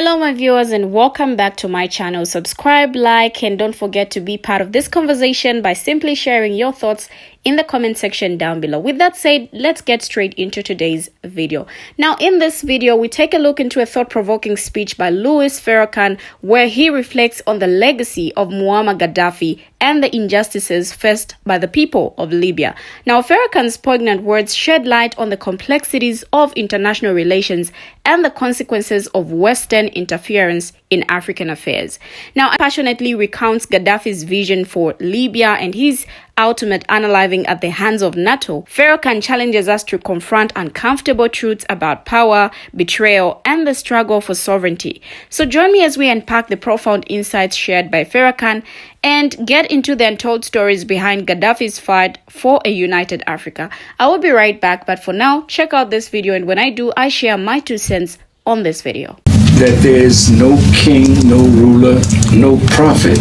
Hello my viewers and welcome back to my channel. Subscribe, like, and don't forget to be part of this conversation by simply sharing your thoughts in the comment section down below. With that said, let's get straight into today's video. Now in this video, we take a look into a thought-provoking speech by Farakhan where he reflects on the legacy of Muammar Gaddafi and the injustices faced by the people of Libya. Now Farakhan's poignant words shed light on the complexities of international relations and the consequences of Western interference in African affairs. Now, he passionately recounts Gaddafi's vision for Libya and his ultimate unaliving at the hands of NATO. Farakhan challenges us to confront uncomfortable truths about power, betrayal, and the struggle for sovereignty. So join me as we unpack the profound insights shared by Farakhan and get into the untold stories behind Gaddafi's fight for a united Africa. I will be right back, but for now, check out this video, and when I do, I share my 2 cents on this video. That there is no king, no ruler, no prophet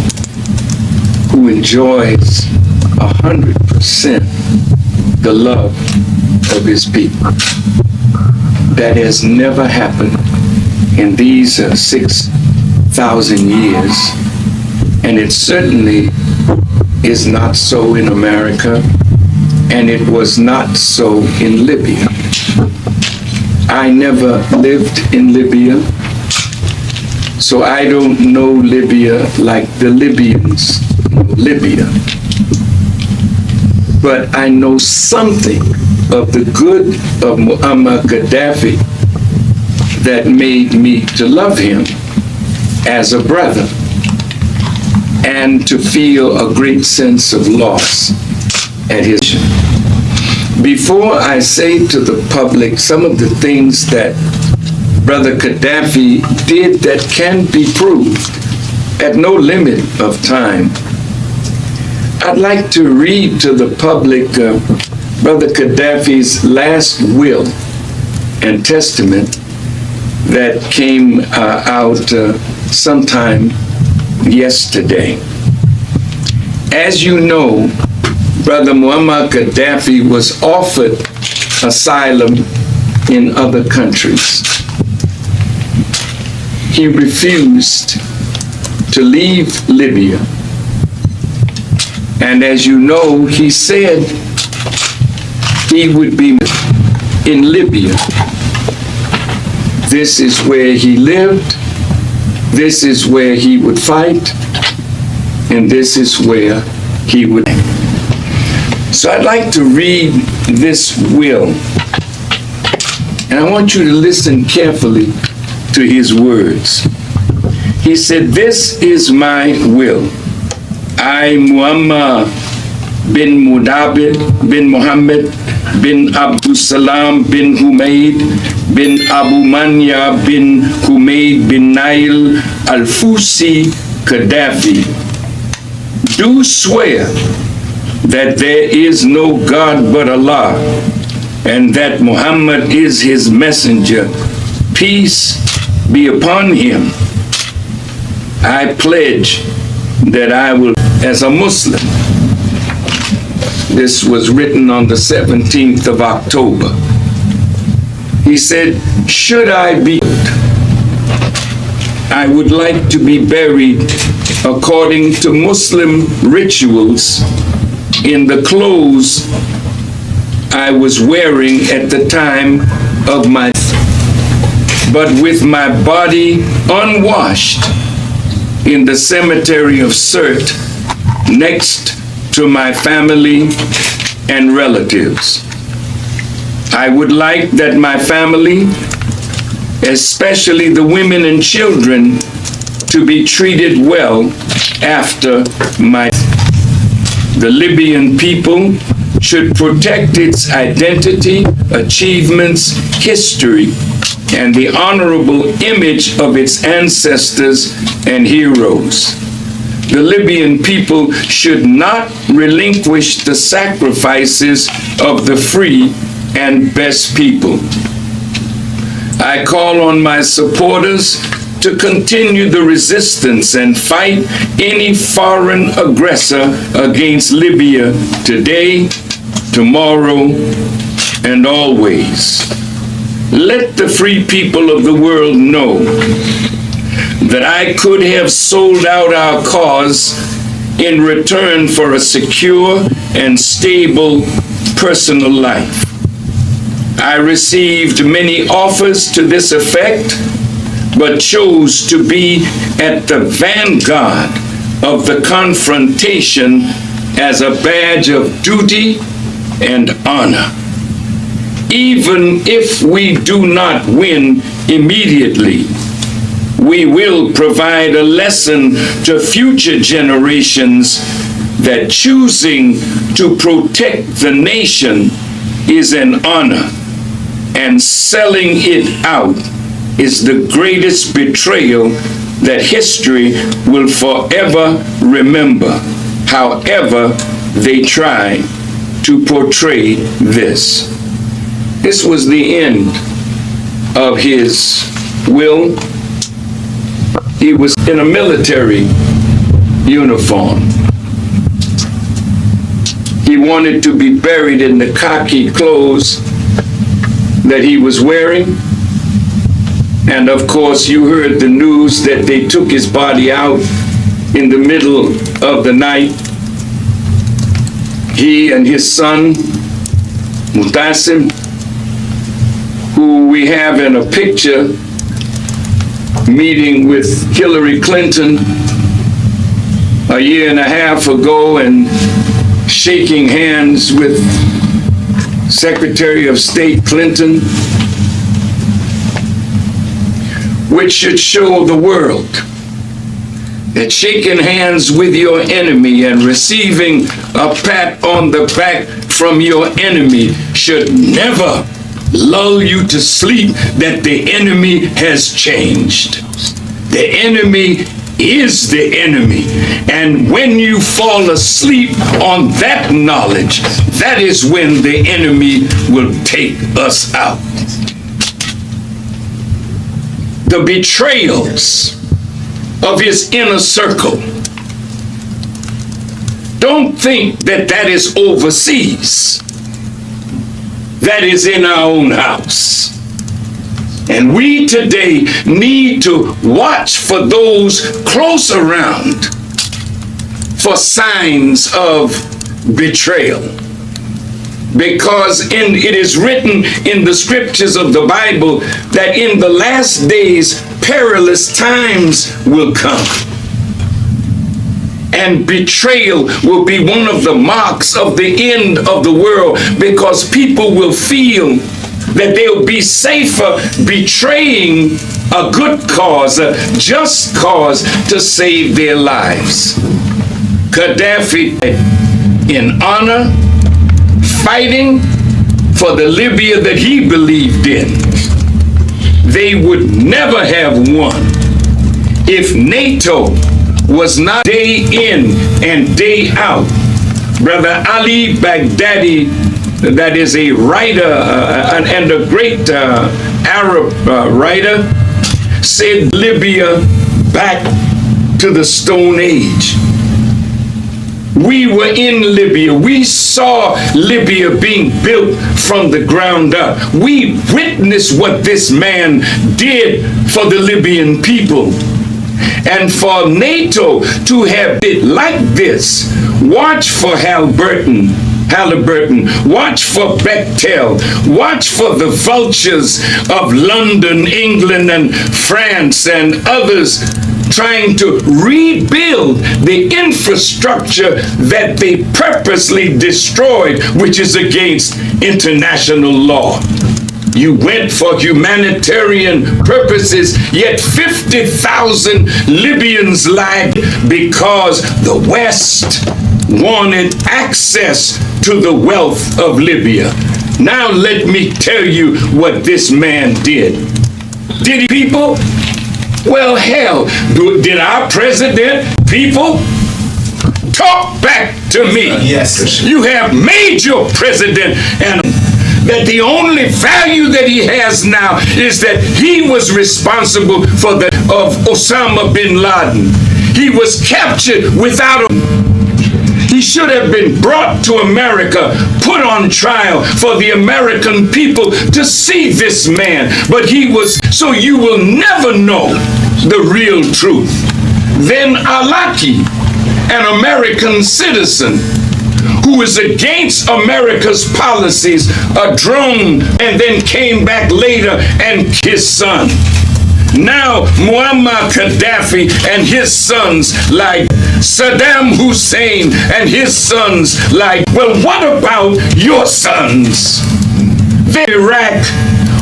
who enjoys 100% the love of his people. That has never happened in these 6,000 years, and it certainly is not so in America, and it was not so in Libya. I never lived in Libya, so I don't know Libya like the Libyans know Libya. But I know something of the good of Muammar Gaddafi that made me to love him as a brother and to feel a great sense of loss at his. Before I say to the public some of the things that Brother Gaddafi did that can be proved at no limit of time, I'd like to read to the public Brother Gaddafi's last will and testament that came out sometime yesterday. As you know, Brother Muammar Gaddafi was offered asylum in other countries. He refused to leave Libya. And as you know, he said he would be in Libya. This is where he lived, this is where he would fight, and this is where he would. So I'd like to read this will, and I want you to listen carefully to his words. He said, "This is my will. I, Muammar bin Mudabid bin Muhammad bin Abdul Salam bin Humaid bin Abu Manya bin Humaid bin Nail al-Fusi Gaddafi, do swear that there is no God but Allah, and that Muhammad is his messenger. Peace be upon him. I pledge that I will, as a Muslim." This was written on the 17th of October. He said, "Should I be, I would like to be buried according to Muslim rituals in the clothes I was wearing at the time of my, but with my body unwashed in the cemetery of Sirte next to my family and relatives. I would like that my family, especially the women and children, to be treated well after my. The Libyan people should protect its identity, achievements, history, and the honorable image of its ancestors and heroes. The Libyan people should not relinquish the sacrifices of the free and best people. I call on my supporters to continue the resistance and fight any foreign aggressor against Libya today, tomorrow, and always. Let the free people of the world know that I could have sold out our cause in return for a secure and stable personal life. I received many offers to this effect, but chose to be at the vanguard of the confrontation as a badge of duty and honor. Even if we do not win immediately, we will provide a lesson to future generations that choosing to protect the nation is an honor, and selling it out is the greatest betrayal that history will forever remember, however they try to portray this. This was the end of his will. He was in a military uniform. He wanted to be buried in the khaki clothes that he was wearing. And of course, you heard the news that they took his body out in the middle of the night. He and his son, Mutasim, who we have in a picture meeting with Hillary Clinton a year and a half ago and shaking hands with Secretary of State Clinton, which should show the world that shaking hands with your enemy and receiving a pat on the back from your enemy should never lull you to sleep that the enemy has changed. The enemy is the enemy. And when you fall asleep on that knowledge, that is when the enemy will take us out. The betrayals of his inner circle. Don't think that that is overseas. That is in our own house. And we today need to watch for those close around for signs of betrayal. Because it is written in the scriptures of the Bible that in the last days perilous times will come. And betrayal will be one of the marks of the end of the world, because people will feel that they'll be safer betraying a good cause, a just cause, to save their lives. Gaddafi, in honor, fighting for the Libya that he believed in. They would never have won if NATO was not day in and day out. Brother Ali Baghdadi, that is a writer and a great Arab writer, said Libya back to the Stone Age. We were in Libya. We saw Libya being built from the ground up. We witnessed what this man did for the Libyan people. And for NATO to have it like this, watch for Halliburton, watch for Bechtel, watch for the vultures of London, England, and France, and others trying to rebuild the infrastructure that they purposely destroyed, which is against international law. You went for humanitarian purposes, yet 50,000 Libyans lied because the West wanted access to the wealth of Libya. Now let me tell you what this man did. Did he, people? Well, hell, did our president, people? Talk back to me. Yes. You have made your president, and that the only value that he has now is that he was responsible for of Osama bin Laden. He was captured without He should have been brought to America, put on trial for the American people to see this man. But he was, so you will never know the real truth. Then Alaki, an American citizen who is against America's policies, a drone, and then came back later and killed his son. Now Muammar Gaddafi and his sons, like Saddam Hussein and his sons, like, well, what about your sons? They're in Iraq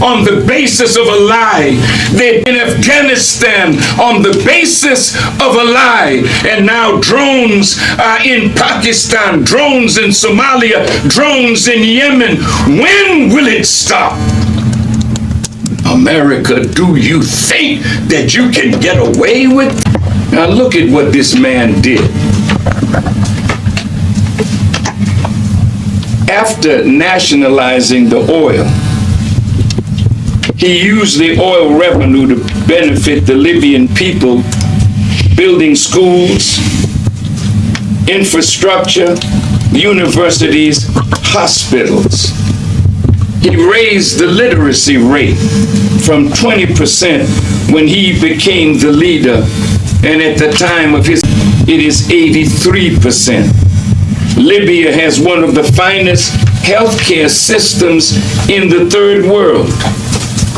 on the basis of a lie. They're in Afghanistan on the basis of a lie. And now drones are in Pakistan, drones in Somalia, drones in Yemen. When will it stop? America, do you think that you can get away with? Now look at what this man did. After nationalizing the oil, he used the oil revenue to benefit the Libyan people, building schools, infrastructure, universities, hospitals. He raised the literacy rate from 20% when he became the leader, and at the time of his, it is 83%. Libya has one of the finest healthcare systems in the third world.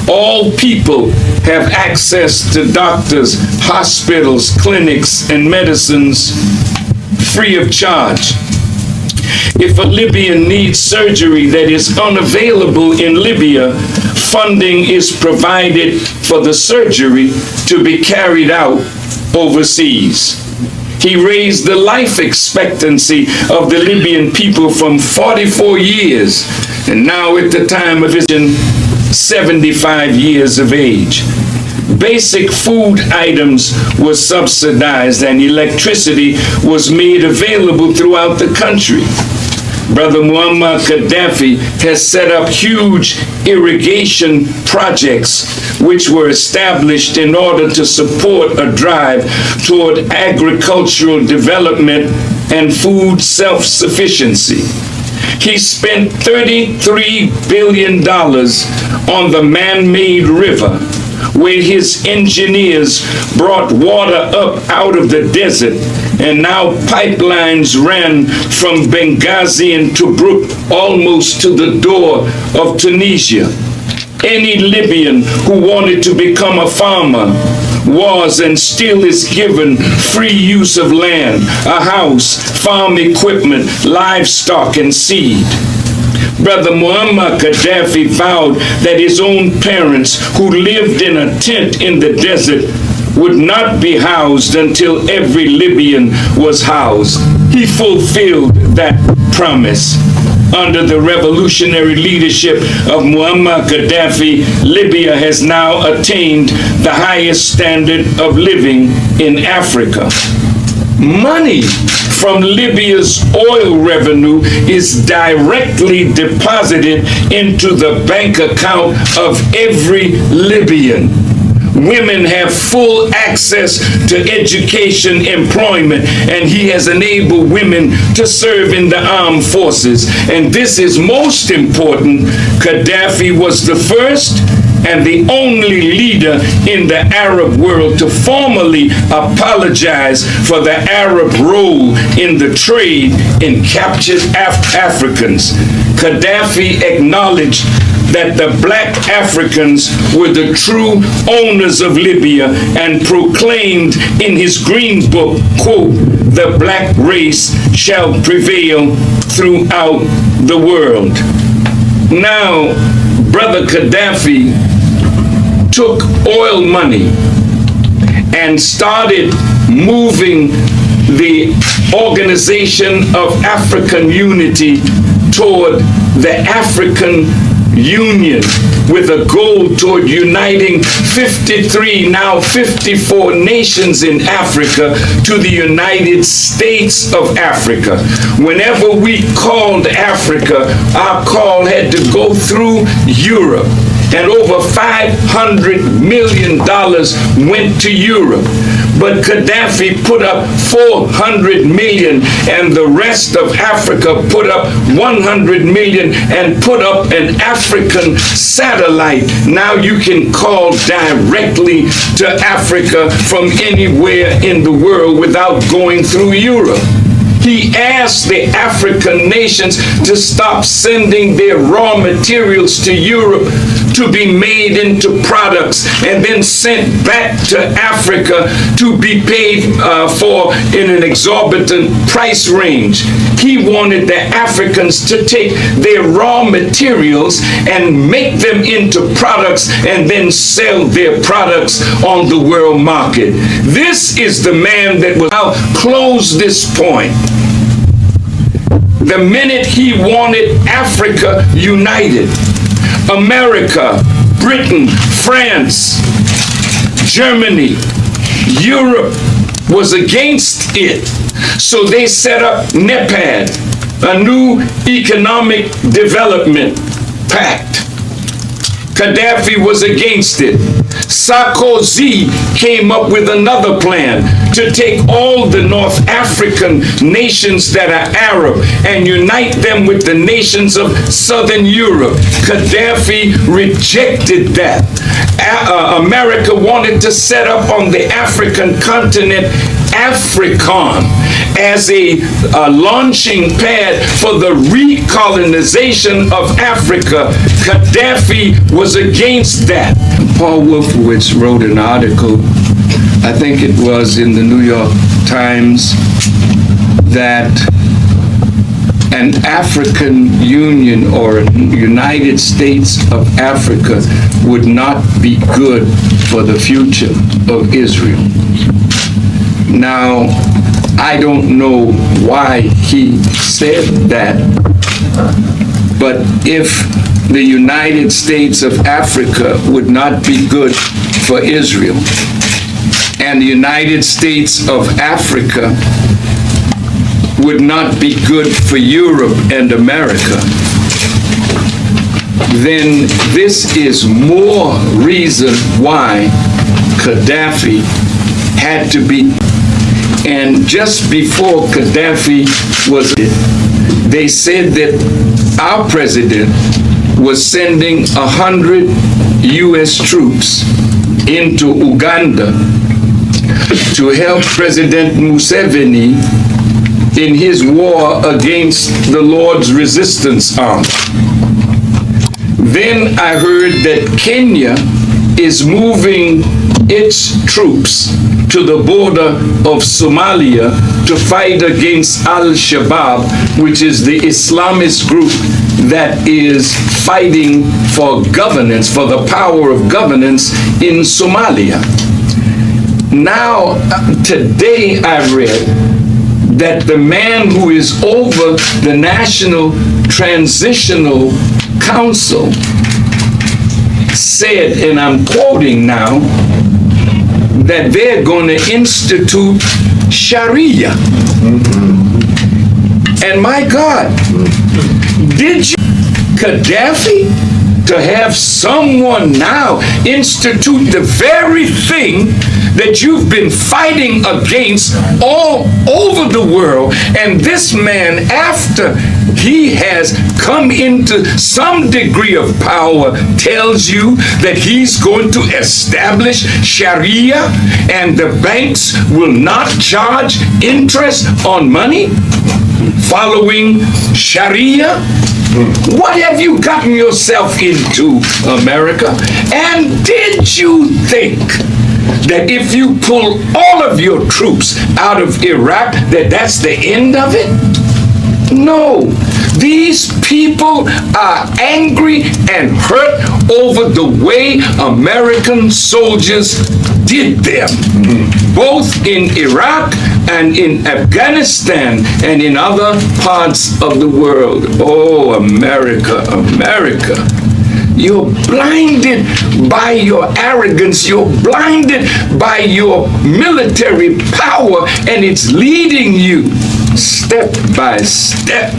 All people have access to doctors, hospitals, clinics, and medicines free of charge. If a Libyan needs surgery that is unavailable in Libya, funding is provided for the surgery to be carried out overseas. He raised the life expectancy of the Libyan people from 44 years, and now at the time of his 75 years of age. Basic food items were subsidized and electricity was made available throughout the country. Brother Muammar Gaddafi has set up huge irrigation projects which were established in order to support a drive toward agricultural development and food self-sufficiency. He spent $33 billion on the man-made river, where his engineers brought water up out of the desert, and now pipelines ran from Benghazi and Tobruk almost to the door of Tunisia. Any Libyan who wanted to become a farmer was and still is given free use of land, a house, farm equipment, livestock, and seed. Brother Muammar Gaddafi vowed that his own parents, who lived in a tent in the desert, would not be housed until every Libyan was housed. He fulfilled that promise. Under the revolutionary leadership of Muammar Gaddafi, Libya has now attained the highest standard of living in Africa. Money from Libya's oil revenue is directly deposited into the bank account of every Libyan. Women have full access to education, employment, and he has enabled women to serve in the armed forces. And this is most important. Gaddafi was the first and the only leader in the Arab world to formally apologize for the Arab role in the trade in captured Africans. Gaddafi acknowledged that the black Africans were the true owners of Libya and proclaimed in his Green Book, quote, "The black race shall prevail throughout the world." Now, Brother Gaddafi took oil money and started moving the Organization of African Unity toward the African Union, with a goal toward uniting 53, now 54 nations in Africa to the United States of Africa. Whenever we called Africa, our call had to go through Europe. And over $500 million went to Europe. but Gaddafi put up 400 million, and the rest of Africa put up 100 million and put up an African satellite. Now you can call directly to Africa from anywhere in the world without going through Europe. He asked the African nations to stop sending their raw materials to Europe to be made into products and then sent back to Africa to be paid for in an exorbitant price range. He wanted the Africans to take their raw materials and make them into products and then sell their products on the world market. This is the man that will now close this point. The minute he wanted Africa united, America, Britain, France, Germany, Europe was against it. So they set up NEPAD, a new economic development pact. Gaddafi was against it. Sarkozy came up with another plan to take all the North African nations that are Arab and unite them with the nations of Southern Europe. Gaddafi rejected that. America wanted to set up on the African continent Farakhan as a launching pad for the recolonization of Africa. Gaddafi was against that. Paul Wolfowitz wrote an article, I think it was in the New York Times, that an African Union or a United States of Africa would not be good for the future of Israel. Now, I don't know why he said that, but if the United States of Africa would not be good for Israel, and the United States of Africa would not be good for Europe and America, then this is more reason why Gaddafi had to be. And just before Gaddafi was, they said that our president was sending 100 U.S. troops into Uganda to help President Museveni in his war against the Lord's Resistance Army. Then I heard that Kenya is moving its troops to the border of Somalia to fight against Al-Shabaab, which is the Islamist group that is fighting for governance, for the power of governance in Somalia. Now, today I read that the man who is over the National Transitional Council said, and I'm quoting now, that they're going to institute Sharia. And my God, did you, Gaddafi, to have someone now institute the very thing that you've been fighting against all over the world, and this man, after he has come into some degree of power, tells you that he's going to establish Sharia and the banks will not charge interest on money following Sharia? What have you gotten yourself into, America? And did you think that if you pull all of your troops out of Iraq, that that's the end of it? No. These people are angry and hurt over the way American soldiers did them, both in Iraq and in Afghanistan and in other parts of the world. Oh, America, America. You're blinded by your arrogance. You're blinded by your military power, and it's leading you step by step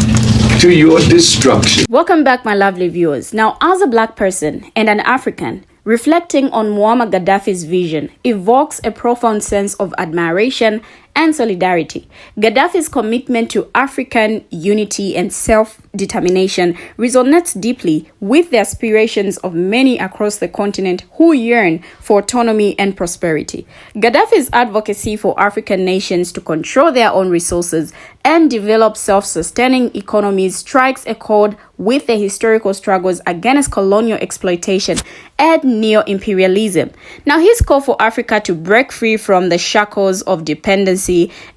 to your destruction. Welcome back, my lovely viewers. Now, as a black person and an African, reflecting on Muammar Gaddafi's vision, evokes a profound sense of admiration and solidarity. Gaddafi's commitment to African unity and self-determination resonates deeply with the aspirations of many across the continent who yearn for autonomy and prosperity. Gaddafi's advocacy for African nations to control their own resources and develop self-sustaining economies strikes a chord with the historical struggles against colonial exploitation and neo-imperialism. Now, his call for Africa to break free from the shackles of dependency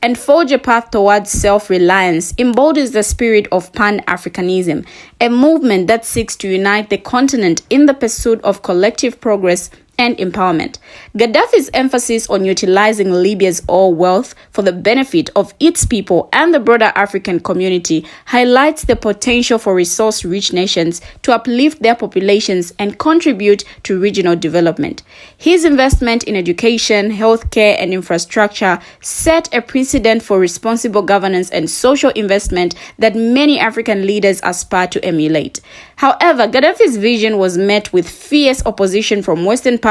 and forge a path towards self-reliance embodies the spirit of Pan-Africanism, a movement that seeks to unite the continent in the pursuit of collective progress and empowerment. Gaddafi's emphasis on utilizing Libya's oil wealth for the benefit of its people and the broader African community highlights the potential for resource-rich nations to uplift their populations and contribute to regional development. His investment in education, healthcare, and infrastructure set a precedent for responsible governance and social investment that many African leaders aspire to emulate. However, Gaddafi's vision was met with fierce opposition from Western powers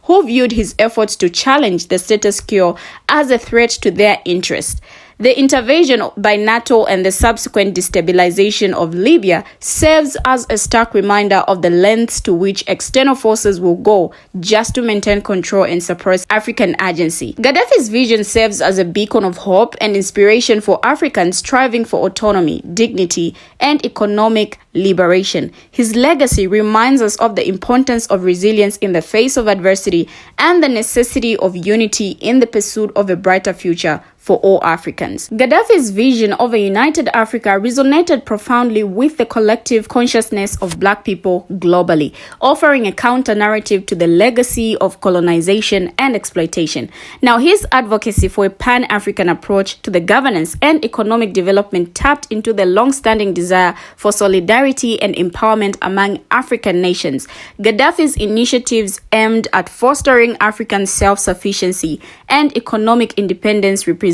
who viewed his efforts to challenge the status quo as a threat to their interests. The intervention by NATO and the subsequent destabilization of Libya serves as a stark reminder of the lengths to which external forces will go just to maintain control and suppress African agency. Gaddafi's vision serves as a beacon of hope and inspiration for Africans striving for autonomy, dignity, and economic liberation. His legacy reminds us of the importance of resilience in the face of adversity and the necessity of unity in the pursuit of a brighter future for all Africans. Gaddafi's vision of a united Africa resonated profoundly with the collective consciousness of Black people globally, offering a counter-narrative to the legacy of colonization and exploitation. Now, his advocacy for a pan-African approach to the governance and economic development tapped into the long-standing desire for solidarity and empowerment among African nations. Gaddafi's initiatives aimed at fostering African self-sufficiency and economic independence represented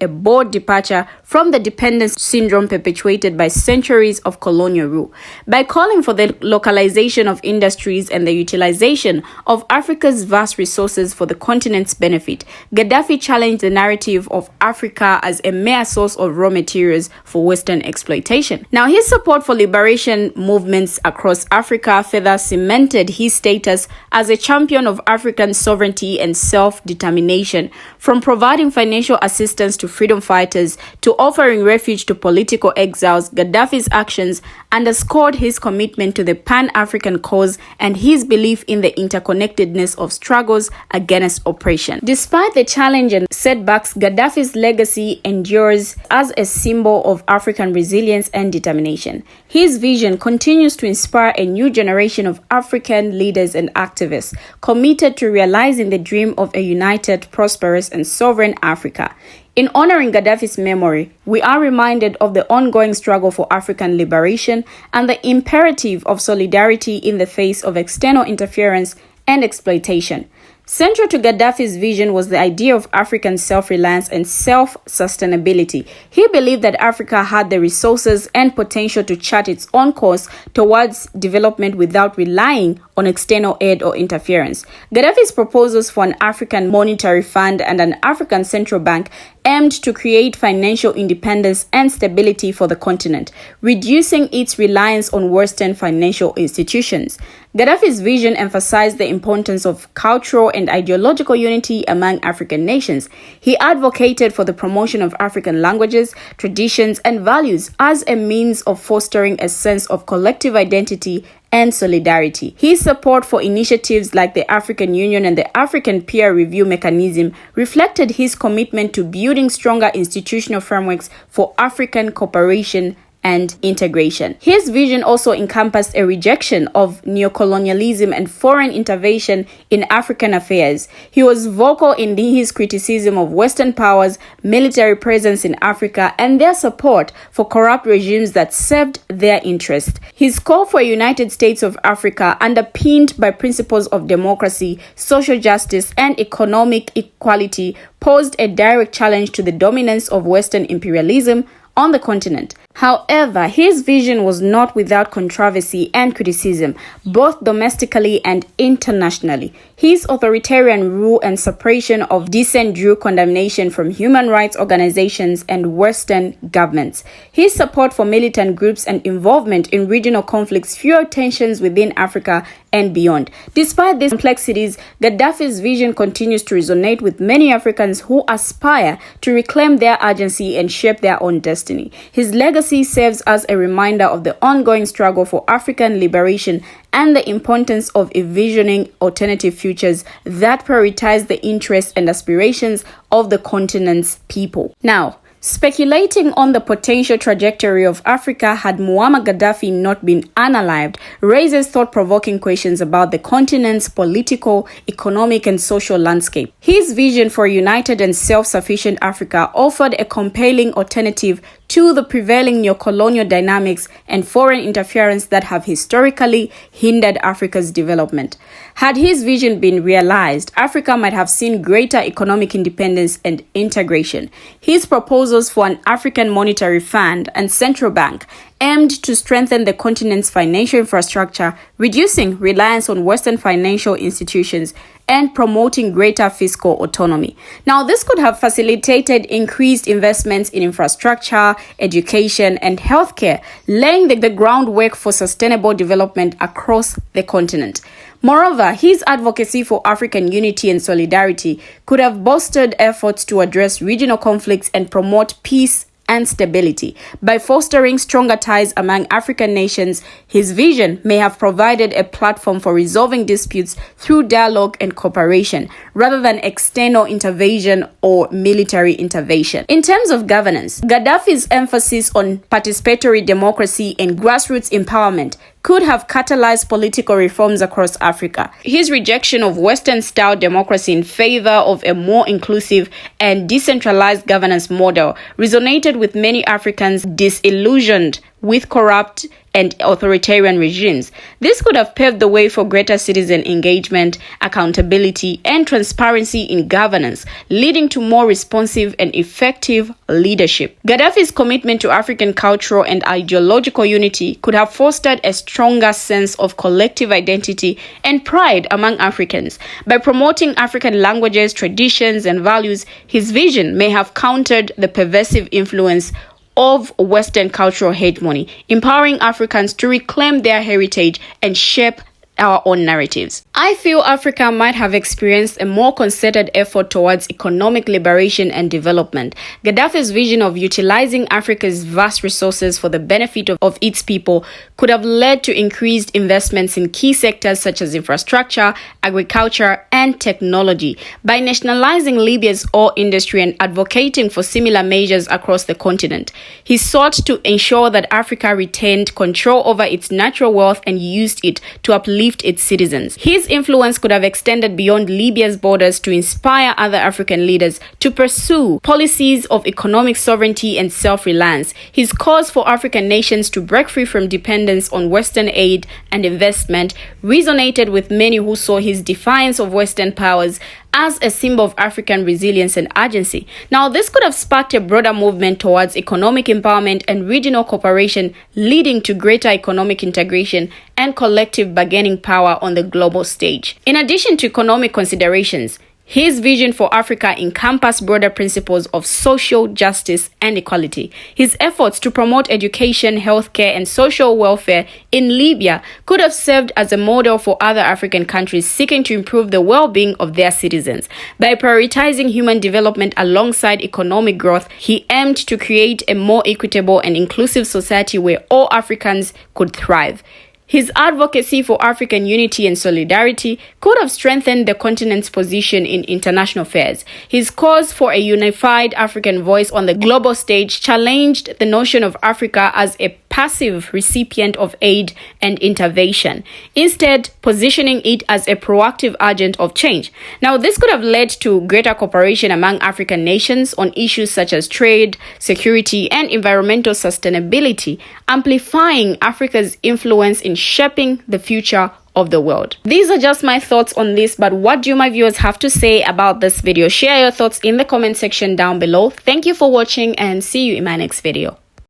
a bold departure from the dependence syndrome perpetuated by centuries of colonial rule. By calling for the localization of industries and the utilization of Africa's vast resources for the continent's benefit, Gaddafi challenged the narrative of Africa as a mere source of raw materials for Western exploitation. Now, his support for liberation movements across Africa further cemented his status as a champion of African sovereignty and self-determination, from providing financial assistance to freedom fighters to offering refuge to political exiles. Gaddafi's actions underscored his commitment to the Pan-African cause and his belief in the interconnectedness of struggles against oppression. Despite the challenge and setbacks, Gaddafi's legacy endures as a symbol of African resilience and determination. His vision continues to inspire a new generation of African leaders and activists committed to realizing the dream of a united, prosperous, and sovereign Africa. In honoring Gaddafi's memory, we are reminded of the ongoing struggle for African liberation and the imperative of solidarity in the face of external interference and exploitation. Central to Gaddafi's vision was the idea of African self-reliance and self-sustainability. He believed that Africa had the resources and potential to chart its own course towards development without relying on external aid or interference. Gaddafi's proposals for an African monetary fund and an African central bank aimed to create financial independence and stability for the continent, reducing its reliance on Western financial institutions. Gaddafi's vision emphasized the importance of cultural and ideological unity among African nations. He advocated for the promotion of African languages, traditions, and values as a means of fostering a sense of collective identity and solidarity. His support for initiatives like the African Union and the African Peer Review Mechanism reflected his commitment to building stronger institutional frameworks for African cooperation and integration. His vision also encompassed a rejection of neocolonialism and foreign intervention in African affairs. He was vocal in his criticism of Western powers' military presence in Africa and their support for corrupt regimes that served their interest. His call for a United States of Africa, underpinned by principles of democracy, social justice, and economic equality, posed a direct challenge to the dominance of Western imperialism on the continent. However, his vision was not without controversy and criticism, both domestically and internationally. His authoritarian rule and suppression of dissent drew condemnation from human rights organizations and Western governments. His support for militant groups and involvement in regional conflicts fueled tensions within Africa and beyond. Despite these complexities, Gaddafi's vision continues to resonate with many Africans who aspire to reclaim their agency and shape their own destiny. His legacy serves as a reminder of the ongoing struggle for African liberation and the importance of envisioning alternative futures that prioritize the interests and aspirations of the continent's people. Now, speculating on the potential trajectory of Africa had Muammar Gaddafi not been unalived raises thought-provoking questions about the continent's political, economic, and social landscape. His vision for a united and self-sufficient Africa offered a compelling alternative to the prevailing neocolonial dynamics and foreign interference that have historically hindered Africa's development. Had his vision been realized, Africa might have seen greater economic independence and integration. His proposals for an African monetary fund and central bank aimed to strengthen the continent's financial infrastructure, reducing reliance on Western financial institutions and promoting greater fiscal autonomy. Now, this could have facilitated increased investments in infrastructure, education, and healthcare, laying the groundwork for sustainable development across the continent. Moreover, his advocacy for African unity and solidarity could have bolstered efforts to address regional conflicts and promote peace and stability. By fostering stronger ties among African nations, his vision may have provided a platform for resolving disputes through dialogue and cooperation, rather than external intervention or military intervention. In terms of governance, Gaddafi's emphasis on participatory democracy and grassroots empowerment could have catalyzed political reforms across Africa. His rejection of Western-style democracy in favor of a more inclusive and decentralized governance model resonated with many Africans disillusioned with corrupt and authoritarian regimes. This could have paved the way for greater citizen engagement, accountability, and transparency in governance, leading to more responsive and effective leadership. Gaddafi's commitment to African cultural and ideological unity could have fostered a stronger sense of collective identity and pride among Africans. By promoting African languages, traditions, and values, his vision may have countered the pervasive influence of Western cultural hegemony, empowering Africans to reclaim their heritage and shape our own narratives. I feel Africa might have experienced a more concerted effort towards economic liberation and development. Gaddafi's vision of utilizing Africa's vast resources for the benefit of its people could have led to increased investments in key sectors such as infrastructure, agriculture, and technology. By nationalizing Libya's oil industry and advocating for similar measures across the continent, he sought to ensure that Africa retained control over its natural wealth and used it to uplift its citizens. His influence could have extended beyond Libya's borders to inspire other African leaders to pursue policies of economic sovereignty and self-reliance. His calls for African nations to break free from dependence on Western aid and investment resonated with many who saw his defiance of Western powers as a symbol of African resilience and agency. Now, this could have sparked a broader movement towards economic empowerment and regional cooperation, leading to greater economic integration and collective bargaining power on the global stage. In addition to economic considerations, his vision for Africa encompassed broader principles of social justice and equality. His efforts to promote education, healthcare, and social welfare in Libya could have served as a model for other African countries seeking to improve the well-being of their citizens. By prioritizing human development alongside economic growth, he aimed to create a more equitable and inclusive society where all Africans could thrive. His advocacy for African unity and solidarity could have strengthened the continent's position in international affairs. His cause for a unified African voice on the global stage challenged the notion of Africa as a passive recipient of aid and intervention, instead positioning it as a proactive agent of change. Now, this could have led to greater cooperation among African nations on issues such as trade, security, and environmental sustainability, amplifying Africa's influence in shaping the future of the world. These are just my thoughts on this, but what do my viewers have to say about this video? Share your thoughts in the comment section down below. Thank you for watching and see you in my next video.